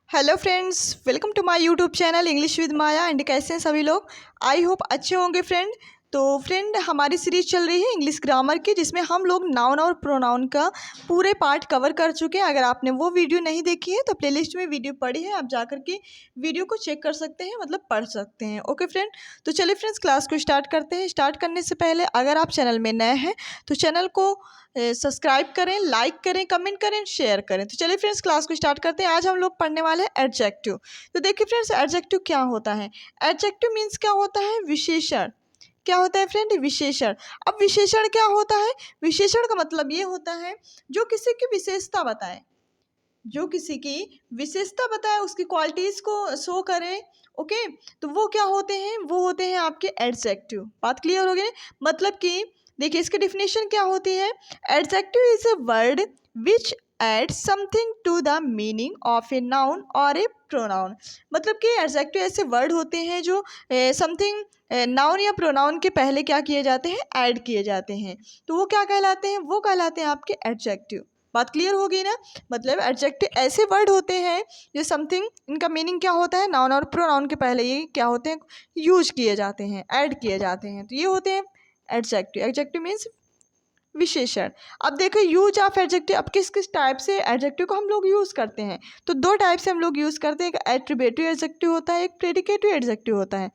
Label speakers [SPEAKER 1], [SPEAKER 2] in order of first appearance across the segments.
[SPEAKER 1] Hello friends, welcome to my YouTube channel English with Maya. And कैसे हैं सभी लोग? आई होप अच्छे होंगे फ्रेंड। तो फ्रेंड, हमारी सीरीज चल रही है इंग्लिश ग्रामर की, जिसमें हम लोग नाउन और प्रोनाउन का पूरे पार्ट कवर कर चुके हैं। अगर आपने वो वीडियो नहीं देखी है तो प्लेलिस्ट में वीडियो पड़ी है, आप जाकर के वीडियो को चेक कर सकते हैं, मतलब पढ़ सकते हैं। ओके फ्रेंड, तो चलिए फ्रेंड्स, क्लास को स्टार्ट करते हैं। स्टार्ट करने से पहले अगर आप चैनल में नए हैं तो चैनल को सब्सक्राइब करें, लाइक करें, कमेंट करें, शेयर करें। तो चलिए फ्रेंड्स, क्लास को स्टार्ट करते हैं। आज हम लोग पढ़ने वाले हैं एडजेक्टिव। तो देखिए फ्रेंड्स, एडजेक्टिव क्या होता है? एडजेक्टिव मीन्स क्या होता है? विशेषण। क्या होता है फ्रेंड? विशेषण। अब विशेषण क्या होता है? विशेषण का मतलब ये होता है जो किसी की विशेषता बताए, जो किसी की विशेषता बताए, उसकी क्वालिटीज़ को शो करे। ओके, तो वो क्या होते हैं? वो होते हैं आपके एडजेक्टिव। बात क्लियर हो गई? मतलब कि देखिए, इसकी डिफिनेशन क्या होती है? Adjective is a word which add something to the meaning of a noun or a pronoun. मतलब कि एडजेक्टिव ऐसे वर्ड होते हैं जो समथिंग नाउन या प्रोनाउन के पहले क्या किए जाते हैं? ऐड किए जाते हैं। तो वो क्या कहलाते हैं? वो कहलाते हैं आपके एडजेक्टिव। बात क्लियर हो गई ना? मतलब एडजेक्टिव ऐसे वर्ड होते हैं जो समथिंग, इनका मीनिंग क्या होता है? नाउन और प्रोनाउन के पहले ये क्या होते हैं? यूज किए जाते हैं, ऐड किए जाते हैं। तो ये होते हैं एडजेक्टिव। एडजेक्टिव मीन्स विशेषण। अब देखो, यूज ऑफ एडजेक्टिव। अब किस किस टाइप से एडजेक्टिव को हम लोग यूज़ करते हैं? तो दो टाइप से हम लोग यूज़ करते हैं। एक एट्रीब्यूटिव एडजेक्टिव होता है, एक प्रेडिकेटिव एडजेक्टिव होता है।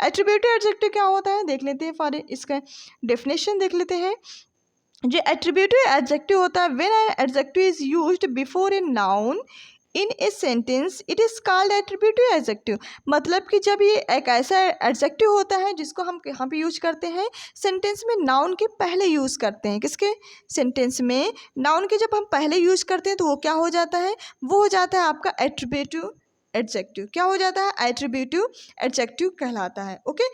[SPEAKER 1] एट्रीब्यूटिव एडजेक्टिव क्या होता है देख लेते हैं, फॉर इसका डेफिनेशन देख लेते हैं। जो एट्रीब्यूटिव एडजेक्टिव होता है, when an adjective is used before a noun in a sentence it is called attributive adjective. मतलब कि जब ये एक ऐसा एडजेक्टिव होता है जिसको हम यहाँ पे यूज करते हैं सेंटेंस में, नाउन के पहले यूज़ करते हैं। किसके? सेंटेंस में नाउन के जब हम पहले यूज़ करते हैं तो वो क्या हो जाता है? वो हो जाता है आपका एट्रीब्यूटिव एडजेक्टिव। क्या हो जाता है? एट्रीब्यूटिव एडजेक्टिव कहलाता है। ओके,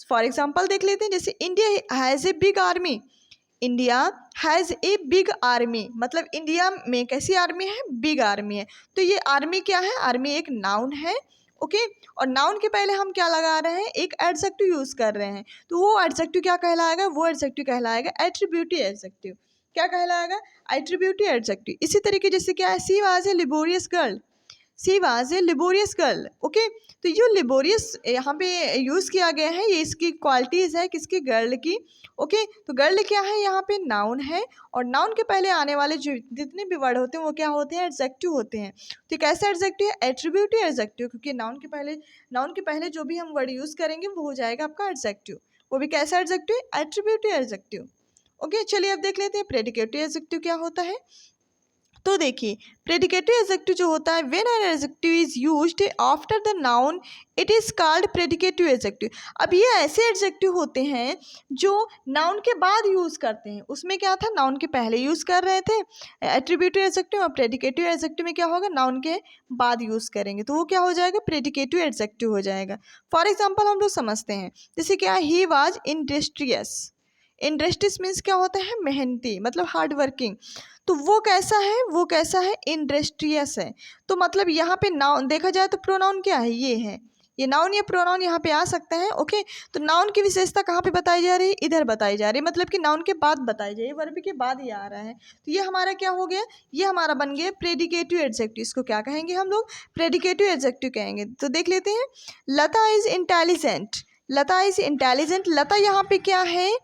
[SPEAKER 1] फॉर एग्जाम्पल देख लेते हैं। जैसे India has a big army. India has a big army, मतलब इंडिया में कैसी आर्मी है? बिग आर्मी है। तो ये आर्मी क्या है? आर्मी एक नाउन है। ओके, और नाउन के पहले हम क्या लगा रहे हैं? एक एडजेक्टिव यूज़ कर रहे हैं। तो वो एडजेक्टिव क्या कहलाएगा? वो एडजेक्टिव कहलाएगा एट्रीब्यूटिव एडजेक्टिव। क्या कहलाएगा? Attributive adjective. इसी तरीके जैसे क्या है? She was a laborious girl. She was a laborious girl. Okay, तो ये लिबोरियस यहाँ पे यूज़ किया गया है, ये इसकी क्वालिटीज़ है किसकी? गर्ल की। ओके, तो गर्ल क्या है? यहाँ पे नाउन है, और नाउन के पहले आने वाले जो जितने भी वर्ड होते हैं वो क्या होते हैं? एडजेक्टिव होते हैं। तो कैसा एडजेक्टिव है? एट्रीब्यूटिव एडजेक्टिव, क्योंकि नाउन के पहले जो भी हम वर्ड यूज़ करेंगे वो हो जाएगा आपका एडजेक्टिव। वो भी कैसा एडजेक्टिव? Attributive adjective. ओके, चलिए अब देख लेते हैं प्रेडिकेटिव एडजेक्टिव क्या होता है। तो देखिए, प्रेडिकेटिव एडजेक्टिव जो होता है, when an adjective is used after the noun it is called predicative adjective. अब ये ऐसे एडजेक्टिव होते हैं जो नाउन के बाद यूज़ करते हैं। उसमें क्या था? नाउन के पहले यूज़ कर रहे थे एट्रीब्यूटिव एडजेक्टिव, और प्रेडिकेटिव एडजेक्टिव में क्या होगा? नाउन के बाद यूज़ करेंगे, तो वो क्या हो जाएगा? प्रेडिकेटिव एडजेक्टिव हो जाएगा। फॉर एग्जाम्पल हम लोग समझते हैं, जैसे क्या? He was industrious. Industrious means क्या होता है? मेहनती, मतलब हार्ड वर्किंग। तो वो कैसा है? वो कैसा है? इंडस्ट्रियस है। तो मतलब यहाँ पे नाउन देखा जाए तो प्रोनाउन क्या है? ये है। ये नाउन या प्रोनाउन यहाँ पे आ सकता है। ओके, तो नाउन की विशेषता कहाँ पे बताई जा रही है? इधर बताई जा रही है, मतलब कि नाउन के बाद बताई जा रही है, वर्ब के बाद ये आ रहा है। तो ये हमारा क्या हो गया? ये हमारा बन गया प्रेडिकेटिव एडजेक्टिव। इसको क्या कहेंगे हम लोग? प्रेडिकेटिव एडजेक्टिव कहेंगे। तो देख लेते हैं, Lata is intelligent. Lata is intelligent. Lata यहाँ पे क्या है?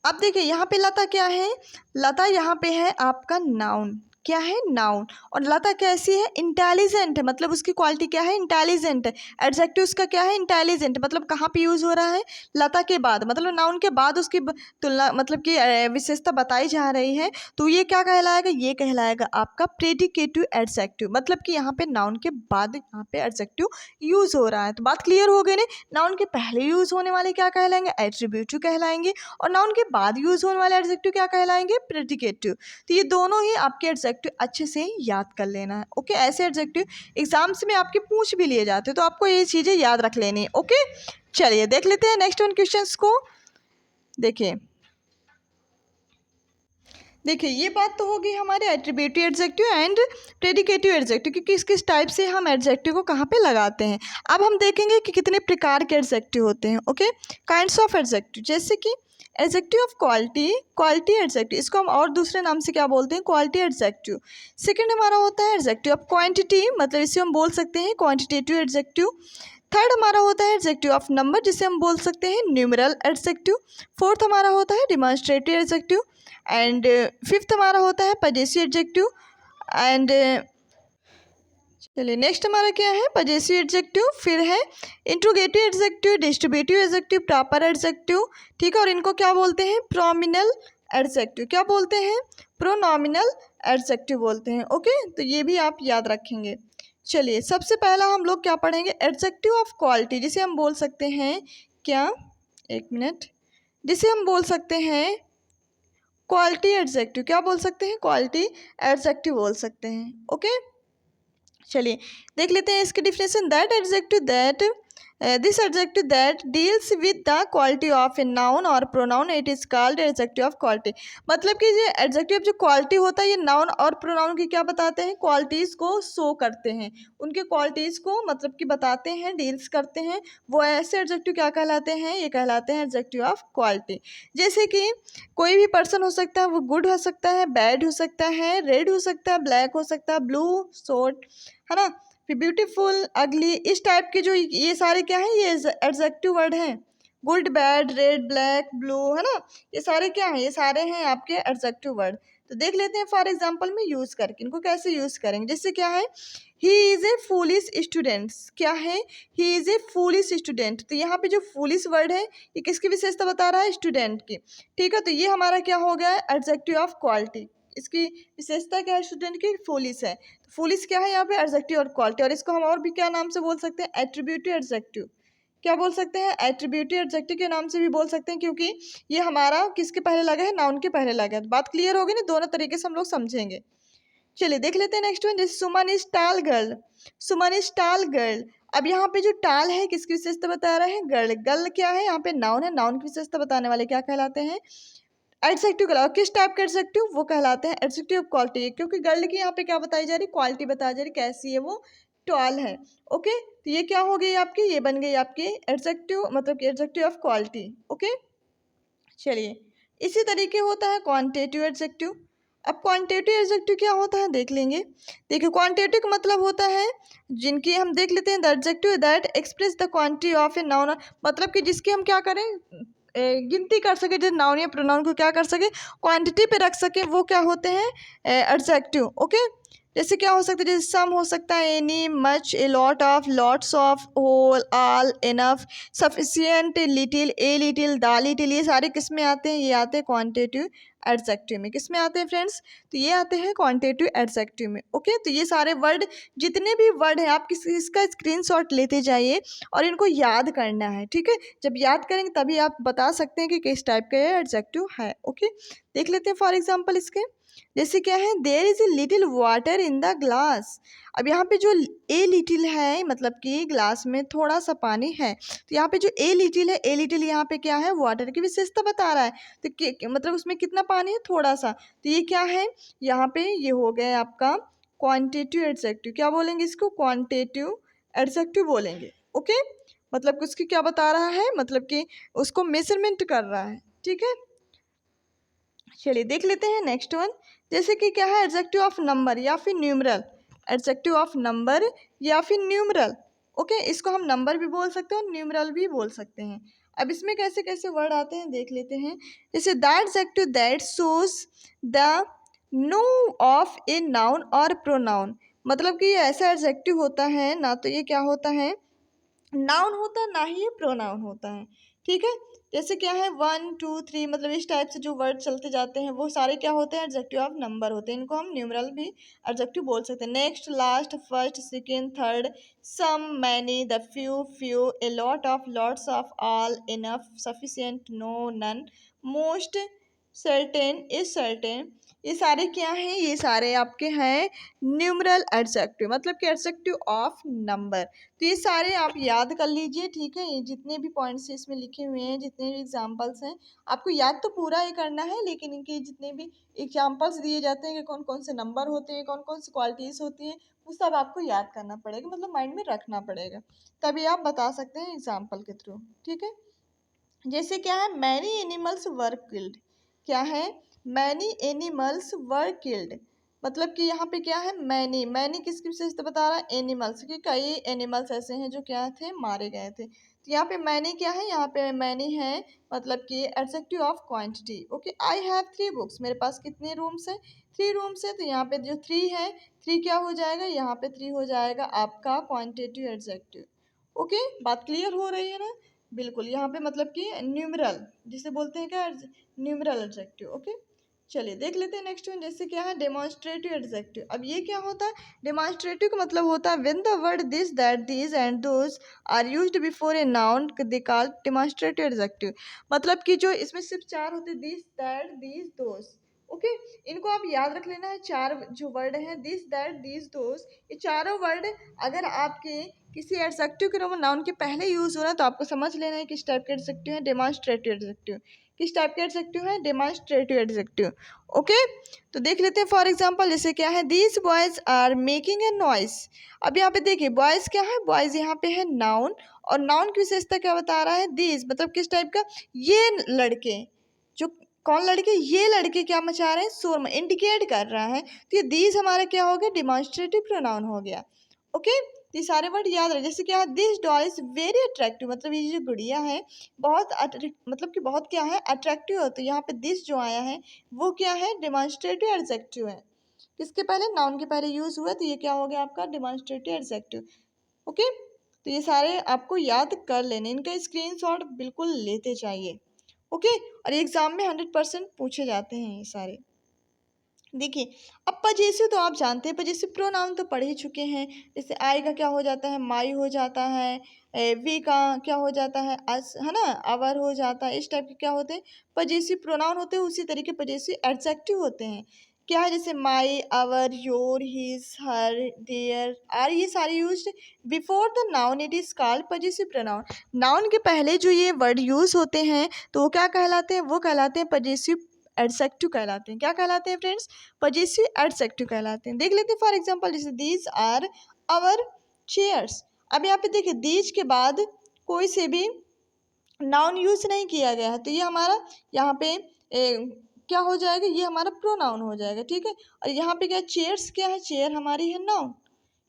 [SPEAKER 1] अब देखिए, यहाँ पे लता क्या है? लता यहाँ पे है आपका नाउन। क्या है? नाउन। और लता कैसी है? इंटेलिजेंट है, मतलब उसकी क्वालिटी क्या है? इंटेलिजेंट है। एडजेक्टिव उसका क्या है? इंटेलिजेंट। मतलब कहाँ पे यूज़ हो रहा है? लता के बाद, मतलब नाउन के बाद उसकी तुलना, मतलब कि विशेषता बताई जा रही है। तो ये क्या कहलाएगा? ये कहलाएगा आपका प्रेडिकेटिव एडजेक्टिव। मतलब कि यहाँ पे नाउन के बाद यहाँ पे एडजेक्टिव यूज़ हो रहा है। तो बात क्लियर हो गई ना? नाउन के पहले यूज़ होने वाले क्या कहलाएंगे? एट्रीब्यूटिव कहलाएंगे, और नाउन के बाद यूज़ होने वाले एडजेक्टिव क्या कहलाएंगे? प्रेडिकेटिव। तो ये दोनों ही आपके एडजेक्टिव अच्छे से याद कर लेना है। ओके, ऐसे एडजेक्टिव एग्जाम्स में आपके पूछ भी लिए जाते हैं, तो आपको ये चीज़ें याद रख लेनी है। ओके, चलिए देख लेते हैं नेक्स्ट वन क्वेश्चंस को। देखिए ये बात तो होगी हमारे attributive adjective and predicative adjective कि किस किस टाइप से हम एडजेक्टिव को कहाँ पे लगाते हैं। अब हम देखेंगे कि कितने प्रकार के एडजेक्टिव होते हैं। Okay, kinds of adjective. जैसे कि adjective of quality, quality adjective, इसको हम और दूसरे नाम से क्या बोलते हैं, क्वालिटी एडजेक्टिव। सेकंड हमारा होता है एडजेक्टिव ऑफ क्वांटिटी, मतलब इसे हम बोल सकते हैं क्वांटिटेटिव एडजेक्टिव। थर्ड हमारा होता है एडजेक्टिव ऑफ नंबर, जिसे हम बोल सकते हैं न्यूमरल एडजेक्टिव। फोर्थ हमारा होता है डिमॉन्स्ट्रेटिव एडजेक्टिव। एंड फिफ्थ हमारा होता है पजेसिव एडजेक्टिव। एंड चलिए नेक्स्ट हमारा क्या है, पजेसिव एडजेक्टिव। फिर है interrogative adjective, distributive adjective, proper adjective, ठीक है। और इनको क्या बोलते हैं, प्रोमिनल एडजेक्टिव। क्या बोलते हैं, प्रोनॉमिनल एडजेक्टिव बोलते हैं। ओके, तो ये भी आप याद रखेंगे। चलिए सबसे पहला हम लोग क्या पढ़ेंगे, एडजेक्टिव ऑफ क्वालिटी, जिसे हम बोल सकते हैं क्या, एक मिनट, जिसे हम बोल सकते हैं क्वालिटी एडजेक्टिव। क्या बोल सकते हैं, क्वालिटी एडजेक्टिव बोल सकते हैं। ओके, चलिए देख लेते हैं इसकी definition. That adjective that this adjective that deals with the quality of a noun और pronoun, it is called adjective of quality. मतलब कि ये एडजेक्टिव जो क्वालिटी होता है, ये नाउन और प्रोनाउन की क्या बताते हैं, क्वालिटीज़ को शो करते हैं, उनके क्वालिटीज़ को मतलब कि बताते हैं, डील्स करते हैं। वो ऐसे एडजेक्टिव क्या कहलाते हैं, ये कहलाते हैं एडजेक्टिव ऑफ क्वालिटी। जैसे कि कोई भी पर्सन हो सकता है, वो गुड हो सकता है, बैड हो सकता है, रेड हो सकता है, ब्लैक हो सकता है, ब्लू, शॉर्ट, है ना, फिर ब्यूटीफुल, अगली, इस टाइप के जो ये सारे क्या हैं, ये एडजेक्टिव वर्ड हैं। Good, bad, red, black, blue, है ना, ये सारे क्या हैं, ये सारे हैं आपके एडजेक्टिव वर्ड। तो देख लेते हैं फॉर एग्जांपल में यूज़ करके इनको कैसे यूज़ करेंगे। जैसे क्या है, he is a foolish student. क्या है, he is a foolish student. तो यहाँ पे जो फूलिश वर्ड है, ये किसकी विशेषता बता रहा है, स्टूडेंट की, ठीक है। तो ये हमारा क्या हो गया, एडजेक्टिव ऑफ क्वालिटी। इसकी विशेषता क्या है, स्टूडेंट की, फूलिश है। तो फूलिश क्या है यहाँ पे, एडजेक्टिव और क्वालिटी। और इसको हम और भी क्या नाम से बोल सकते हैं, एट्रीब्यूटिव एडजेक्टिव। क्या बोल सकते हैं, एट्रीब्यूटिव एडजेक्टिव के नाम से भी बोल सकते हैं, क्योंकि ये हमारा किसके पहले लगा है, नाउन के पहले लगा है। तो बात क्लियर होगी ना, दोनों तरीके से हम लोग समझेंगे। चलिए देख लेते हैं नेक्स्ट वन। जैसे सुमन इज टाल गर्ल, सुमन इज टाल गर्ल। अब यहाँ पे जो टाल है किसकी विशेषता बता रहा है, गर्ल। गर्ल क्या है, यहाँ पे नाउन है, नाउन की विशेषता बताने वाले क्या कहलाते हैं, एडजेक्टिव कहलाओ। किस टाइप के एडजेक्टिव, वो कहलाते हैं एडजेक्टिव ऑफ क्वालिटी, क्योंकि गर्ल की यहाँ पे क्या बताई जा रही, क्वालिटी बताई जा रही, कैसी है वो, टॉल है। ओके, तो ये क्या हो गई आपकी, ये बन गई आपकी एडजेक्टिव, मतलब कि एडजेक्टिव ऑफ क्वालिटी। ओके, चलिए इसी तरीके होता है क्वांटिटेटिव एडजेक्टिव। अब क्वांटिटेटिव एडजेक्टिव क्या होता है देख लेंगे। देखिए क्वांटिटेटिव का मतलब होता है जिनकी, हम देख लेते हैं, the adjective that express the quantity of a noun, मतलब कि जिसकी हम क्या करें, गिनती कर सके, जो नाउन या प्रोनाउन को क्या कर सके, क्वांटिटी पे रख सके, वो क्या होते हैं, एडजेक्टिव। ओके, जैसे क्या हो सकता है, जैसे सम हो सकता है, any, much, a lot of, lots of, whole, all, enough, sufficient, little, a little, the little, ये सारे किस में आते हैं, ये आते हैं क्वांटिटेटिव एडजेक्टिव में। किस में आते हैं फ्रेंड्स, तो ये आते हैं क्वांटिटेटिव एडजेक्टिव में। ओके, तो ये सारे वर्ड, जितने भी वर्ड हैं, आप इसका स्क्रीनशॉट लेते जाइए और इनको याद करना है, ठीक है। जब याद करेंगे तभी आप बता सकते हैं कि किस टाइप का एडजेक्टिव है। ओके, देख लेते हैं फॉर एग्जाम्पल इसके। जैसे क्या है, there is a little water in the glass. अब यहाँ पे जो ए लिटिल है, मतलब कि ग्लास में थोड़ा सा पानी है, तो यहाँ पे जो ए लिटिल है, ए लिटिल यहाँ पे क्या है, वाटर की विशेषता बता रहा है। तो मतलब उसमें कितना पानी है, थोड़ा सा। तो ये क्या है, यहाँ पे ये हो गया आपका क्वांटिटेटिव एडजेक्टिव। क्या बोलेंगे इसको, क्वांटिटेटिव एडजेक्टिव बोलेंगे। ओके, मतलब उसकी क्या बता रहा है, मतलब कि उसको मेजरमेंट कर रहा है, ठीक है। चलिए देख लेते हैं नेक्स्ट वन। जैसे कि क्या है, एडजेक्टिव ऑफ नंबर या फिर न्यूमरल, एडजेक्टिव ऑफ नंबर या फिर न्यूमरल। ओके, इसको हम नंबर भी बोल सकते हैं और न्यूमरल भी बोल सकते हैं। अब इसमें कैसे कैसे वर्ड आते हैं देख लेते हैं। जैसे the adjective that shows the no of a noun और प्रोनाउन, मतलब कि ये ऐसा एडजेक्टिव होता है, ना तो ये क्या होता है, नाउन होता है, ना ही ये प्रोनाउन होता है, ठीक है। जैसे क्या है, 1 2 3, मतलब इस टाइप से जो वर्ड चलते जाते हैं, वो सारे क्या होते हैं, एडजेक्टिव ऑफ नंबर होते हैं। इनको हम न्यूमरल भी एडजेक्टिव बोल सकते हैं। Next, last, first, second, third, some, many, the few, few, a lot of, lots of, all, enough, sufficient, no, none, most, certain, is certain, ये सारे क्या हैं, ये सारे आपके हैं न्यूमरल एडजेक्टिव, मतलब कि एडजेक्टिव ऑफ नंबर। तो ये सारे आप याद कर लीजिए, ठीक है। ये जितने भी पॉइंट्स इसमें लिखे हुए हैं, जितने भी एग्जांपल्स हैं, आपको याद तो पूरा ही करना है, लेकिन इनके जितने भी एग्जांपल्स दिए जाते हैं कि कौन कौन से नंबर होते हैं, कौन कौन सी क्वालिटीज़ होती हैं, वो सब आपको याद करना पड़ेगा, मतलब माइंड में रखना पड़ेगा, तभी आप बता सकते हैं एग्जाम्पल के थ्रू, ठीक है। जैसे क्या है, मैनी एनिमल्स वर किल्ड। क्या है, मैनी एनिमल्स वर किल्ड, मतलब कि यहाँ पे क्या है, मैनी, मैनी किसकी विशेषता बता रहा है, एनिमल्स की, कई एनिमल्स ऐसे हैं जो क्या थे, मारे गए थे। तो यहाँ पे मैनी क्या है, यहाँ पे मैनी है मतलब कि adjective of quantity. Okay, I have 3 books, मेरे पास कितने रूम्स हैं, 3 रूम्स है। तो यहाँ पे जो 3 है, 3 क्या हो जाएगा, यहाँ पे 3 हो जाएगा आपका क्वांटिटेटिव एडजेक्टिव। ओके, बात क्लियर हो रही है ना, बिल्कुल। यहाँ पे मतलब कि न्यूमरल जिसे बोलते हैं क्या, न्यूमरल एडजेक्टिव। ओके, चलिए देख लेते हैं नेक्स्ट वन। जैसे क्या है, डेमोन्स्ट्रेटिव एडजेक्टिव। अब ये क्या होता है, डेमोन्स्ट्रेटिव का मतलब होता है when the word this that these and those are used before a noun they called demonstrative adjective. मतलब कि जो इसमें सिर्फ 4 होते हैं, this that these those. Okay, इनको आप याद रख लेना है। 4 जो वर्ड हैं, दिस दैट दीज दोज, ये चारों वर्ड अगर आपके किसी एडजेक्टिव के नाउन के पहले यूज हो रहा है तो आपको समझ लेना है किस टाइप के एडजेक्टिव है, डेमोन्स्ट्रेटिव एडजेक्टिव। किस टाइप के एडजेक्टिव है, डेमोन्स्ट्रेटिव एडजेक्टिव। ओके, तो देख लेते हैं फॉर एग्जांपल। जैसे क्या है, these boys are making a noise. अब यहाँ पे देखिए, बॉयज क्या है, बॉयज यहाँ पे है नाउन, और नाउन की विशेषता क्या बता रहा है, दीज, मतलब किस टाइप का, ये लड़के, जो कौन लड़के, ये लड़के क्या मचा रहे हैं, शोर इंडिकेट कर रहा है। तो ये दीज हमारा क्या हो गया, डिमॉन्स्ट्रेटिव प्रोनाउन हो गया। ओके, तो ये सारे वर्ड याद रहे। जैसे क्या है, this doll is very attractive, मतलब ये जो गुड़िया है बहुत मतलब कि बहुत क्या है, अट्रैक्टिव है। तो यहाँ पे दिस जो आया है वो क्या है, डिमॉन्स्ट्रेटिव एडजेक्टिव है। किसके पहले, नाउन के पहले यूज हुआ, तो ये क्या हो गया आपका, डिमॉन्स्ट्रेटिव एडजेक्टिव। ओके, तो ये सारे आपको याद कर लेने, इनका स्क्रीनशॉट बिल्कुल लेते चाहिए। ओके, और एग्जाम में 100% पूछे जाते हैं ये सारे। देखिए, अब पजेसिव तो आप जानते हैं, पजेसिव प्रोनाउन तो पढ़ ही चुके हैं। जैसे आई का क्या हो जाता है, माई हो जाता है, वी का क्या हो जाता है, अस, है ना, आवर हो जाता है। इस टाइप के क्या होते हैं, पजेसिव प्रोनाउन होते हैं। उसी तरीके पजेसिव एडजेक्टिव होते हैं। क्या है, जैसे my, our, your, his, her, their are, ये सारे use before the noun, it is called possessive pronoun. Noun के पहले जो ये वर्ड यूज होते हैं तो वो क्या कहलाते हैं, वो कहलाते हैं पजेसिव एडजेक्टिव कहलाते हैं। क्या कहलाते हैं फ्रेंड्स, पजेसिव एडजेक्टिव कहलाते हैं। देख लेते हैं फॉर एग्जांपल, जैसे दीज आर आवर चेयर्स। अब यहाँ पे देखिए, दीज के बाद कोई से भी नाउन यूज नहीं किया गया है, तो ये हमारा यहाँ पे क्या हो जाएगा, ये हमारा प्रोनाउन हो जाएगा। ठीक है, और यहाँ पे क्या, चेयर्स क्या है, चेयर हमारी है नाउन,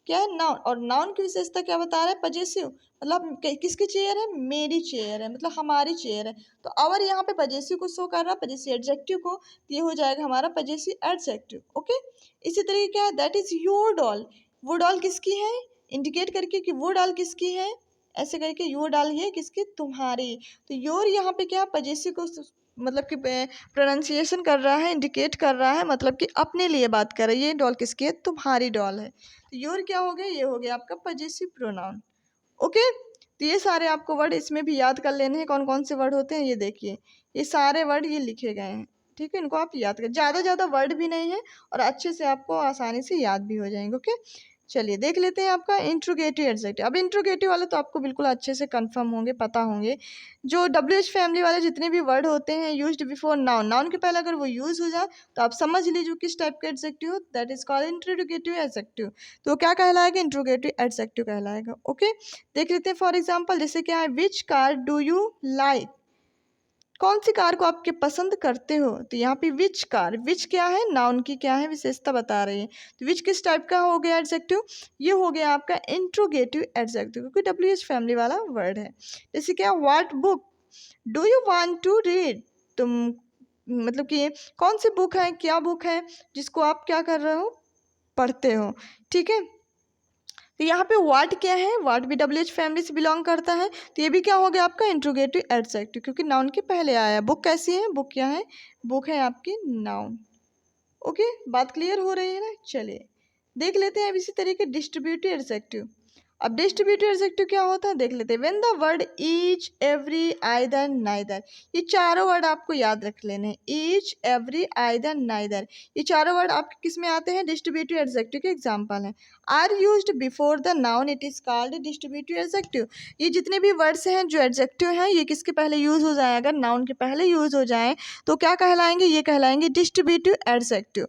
[SPEAKER 1] क्या है, नाउन। और नाउन की विशेषता क्या बता रहा है, पजेसिव, मतलब किसकी चेयर है, मेरी चेयर है, मतलब हमारी चेयर है। तो आवर यहाँ पे पजेसिव को शो कर रहा है, पजेसिव एडजेक्टिव को, तो ये हो जाएगा हमारा पजेसिव एडजेक्टिव। ओके, इसी तरीके क्या है, दैट इज योर डॉल, वो डॉल किसकी है, इंडिकेट करके कि वो डॉल किसकी है, ऐसे करके योर डॉल है किसकी, तुम्हारी। तो योर यहाँ पे क्या, पजेसिव को मतलब कि प्रोनाउंसिएशन कर रहा है, इंडिकेट कर रहा है, मतलब कि अपने लिए बात कर रहा है। ये डॉल किसकी है, तुम्हारी डॉल है। तो योर क्या हो गया, ये हो गया आपका पजेसिव प्रोनाउन। ओके, तो ये सारे आपको वर्ड इसमें भी याद कर लेने हैं। कौन कौन से वर्ड होते हैं, ये देखिए, ये सारे वर्ड ये लिखे गए हैं। ठीक है, इनको आप याद करें, ज़्यादा वर्ड भी नहीं है और अच्छे से आपको आसानी से याद भी हो जाएंगे। ओके, चलिए देख लेते हैं आपका इंट्रोगेटिव एडजेक्टिव। अब इंट्रोगेटिव वाले तो आपको बिल्कुल अच्छे से कंफर्म होंगे, पता होंगे। जो WH फैमिली वाले जितने भी वर्ड होते हैं यूज्ड बिफोर नाउन, नाउन के पहले अगर वो यूज हो जाए तो आप समझ लीजिए किस टाइप का एडजेक्टिव हो, that is called interrogative adjective. तो क्या कहलाएगा, इंट्रोगेटिव एडजेक्टिव कहलाएगा। ओके, देख लेते हैं फॉर एग्जाम्पल। जैसे क्या है, which car do you like, कौन सी कार को आपके पसंद करते हो। तो यहाँ पे विच कार, विच क्या है, नाउन की क्या है, विशेषता बता रही है। तो विच किस टाइप का हो गया एडजेक्टिव, ये हो गया आपका इंट्रोगेटिव एडजेक्टिव, क्योंकि WH फैमिली वाला वर्ड है। जैसे क्या, what book do you want to read, तुम मतलब कि कौन सी बुक है, क्या बुक है जिसको आप क्या कर रहे हो, पढ़ते हो। ठीक है, तो यहाँ पे वाट क्या है, वाट भी WH फैमिली से बिलोंग करता है। तो ये भी क्या हो गया आपका इंट्रोगेटिव एडजेक्टिव, क्योंकि नाउन के पहले आया। बुक कैसी है, बुक क्या है, बुक है आपकी नाउन। ओके, बात क्लियर हो रही है ना। चलिए देख लेते हैं अब इसी तरीके डिस्ट्रीब्यूटिव एडजेक्टिव। अब डिस्ट्रीब्यूटिव एडजेक्टिव क्या होता है, देख लेते हैं। When the word each, every, either, neither, ये चारों वर्ड आपको याद रख लेने हैं। ईच, एवरी, आइदर, नाइदर, ये चारों वर्ड आपके किस में आते हैं, डिस्ट्रीब्यूटिव एडजेक्टिव के एग्जाम्पल हैं। Are used before the noun, it is called distributive adjective. ये जितने भी वर्ड्स हैं जो एडजेक्टिव हैं, ये किसके पहले यूज हो जाए, अगर नाउन के पहले यूज हो जाए तो क्या कहलाएंगे, ये कहलाएंगे डिस्ट्रीब्यूटिव एडजेक्टिव।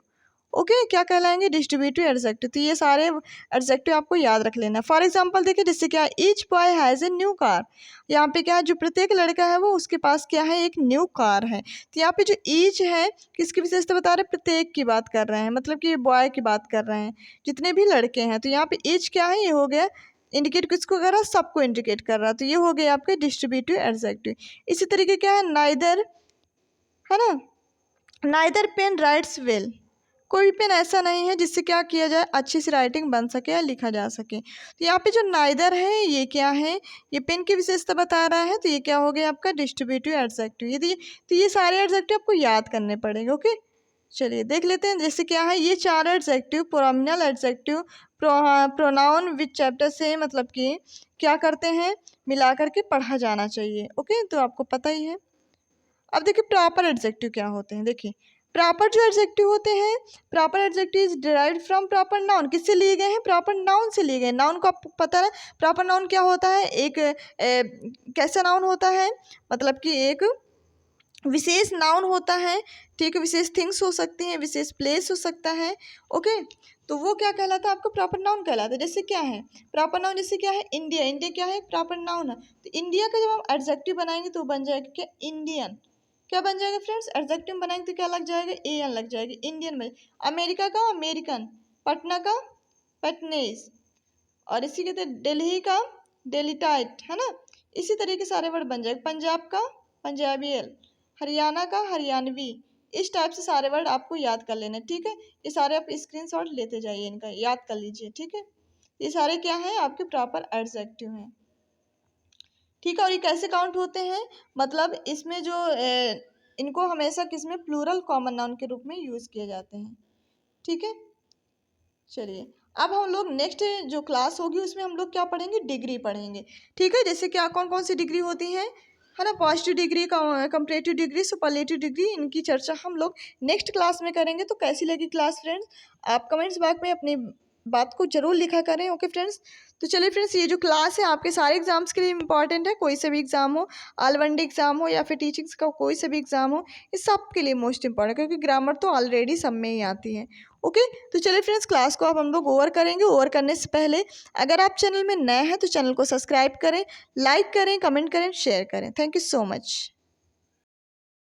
[SPEAKER 1] ओके, क्या कहलाएंगे, डिस्ट्रीब्यूटिव एडजेक्टिव। तो ये सारे एडजेक्टिव आपको याद रख लेना। फॉर एग्जांपल देखिए, जैसे क्या, each boy has a new car. यहाँ पे क्या है, जो प्रत्येक लड़का है वो उसके पास क्या है, एक न्यू कार है। तो यहाँ पे जो ईच है किसकी विशेषता बता रहे हैं, प्रत्येक की बात कर रहे हैं, मतलब कि बॉय की बात कर रहे हैं, जितने भी लड़के हैं। तो यहाँ पे ईच क्या है, ये हो गया इंडिकेट किसको कर रहा है, सबको इंडिकेट कर रहा है। तो ये हो गया आपके डिस्ट्रीब्यूटिव एडजेक्टिव। इसी तरीके क्या है, नाइदर, है ना, नाइदर पेन राइट्स वेल। कोई भी पेन ऐसा नहीं है जिससे क्या किया जाए, अच्छी सी राइटिंग बन सके या लिखा जा सके। तो यहाँ पे जो नाइदर है ये क्या है, ये पेन की विशेषता बता रहा है। तो ये क्या हो गया आपका डिस्ट्रीब्यूटिव एडजेक्टिव। यदि तो ये सारे एडजेक्टिव आपको याद करने पड़ेंगे। ओके, चलिए देख लेते हैं। जैसे क्या है, ये चार adjective pronominal adjective pronoun which chapter से मतलब कि क्या करते हैं, मिला करके पढ़ा जाना चाहिए। ओके, तो आपको पता ही है। अब देखिए प्रॉपर एडजेक्टिव क्या होते हैं। देखिए प्रॉपर जो एडजेक्टिव होते हैं, proper adjective is derived from proper noun. किससे लिए गए हैं, प्रॉपर नाउन से लिए गए। नाउन को आपको पता है, प्रॉपर नाउन क्या होता है, एक कैसा नाउन होता है, मतलब कि एक विशेष नाउन होता है, ठीक है, विशेष थिंग्स हो सकती हैं, विशेष प्लेस हो सकता है। ओके, तो वो क्या कहलाता है, आपका प्रॉपर नाउन कहलाता है। जैसे क्या है प्रॉपर नाउन, जैसे क्या है इंडिया, इंडिया क्या है, प्रॉपर नाउन है। तो इंडिया का जब हम एडजेक्टिव बनाएंगे तो बन जाएगा क्या, इंडियन। क्या बन जाएगा फ्रेंड्स, एडजेक्टिव बनाएंगे तो क्या लग जाएगा, ए एन लग जाएगी, इंडियन में। अमेरिका का अमेरिकन, पटना का पटनेस, और इसी के तरह दिल्ली का डेलीटाइट, है ना। इसी तरीके सारे वर्ड बन जाएगा। पंजाब का पंजाबियल, हरियाणा का हरियाणवी। इस टाइप से सारे वर्ड आपको याद कर लेने, ठीक है। ये सारे आप स्क्रीनशॉट लेते जाइए, इनका याद कर लीजिए, ठीक है। ये सारे क्या हैं, आपके प्रॉपर एडजेक्टिव हैं, ठीक है। और ये कैसे काउंट होते हैं, मतलब इसमें जो इनको हमेशा किसमें, प्लूरल कॉमन नाउन के रूप में यूज़ किए जाते हैं, ठीक है। चलिए अब हम लोग नेक्स्ट जो क्लास होगी उसमें हम लोग क्या पढ़ेंगे, डिग्री पढ़ेंगे, ठीक है। जैसे क्या कौन कौन सी डिग्री होती हैं, है ना, positive degree, comparative degree, superlative degree, इनकी चर्चा हम लोग नेक्स्ट क्लास में करेंगे। तो कैसी लगी क्लास फ्रेंड्स, आप कमेंट्स बॉक्स में अपनी बात को जरूर लिखा करें। ओके फ्रेंड्स, तो चलिए फ्रेंड्स, ये जो क्लास है आपके सारे एग्जाम्स के लिए इंपॉर्टेंट है। कोई सा भी एग्जाम हो, ऑल वन डे एग्जाम हो या फिर टीचिंग्स का कोई सा भी एग्जाम हो, इस सब के लिए मोस्ट इंपॉर्टेंट, क्योंकि ग्रामर तो ऑलरेडी सब में ही आती है। ओके, तो चलिए फ्रेंड्स, क्लास को अब हम लोग ओवर करेंगे। ओवर करने से पहले अगर आप चैनल में नए हैं तो चैनल को सब्सक्राइब करें, लाइक करें, कमेंट करें, शेयर करें। Thank you so much.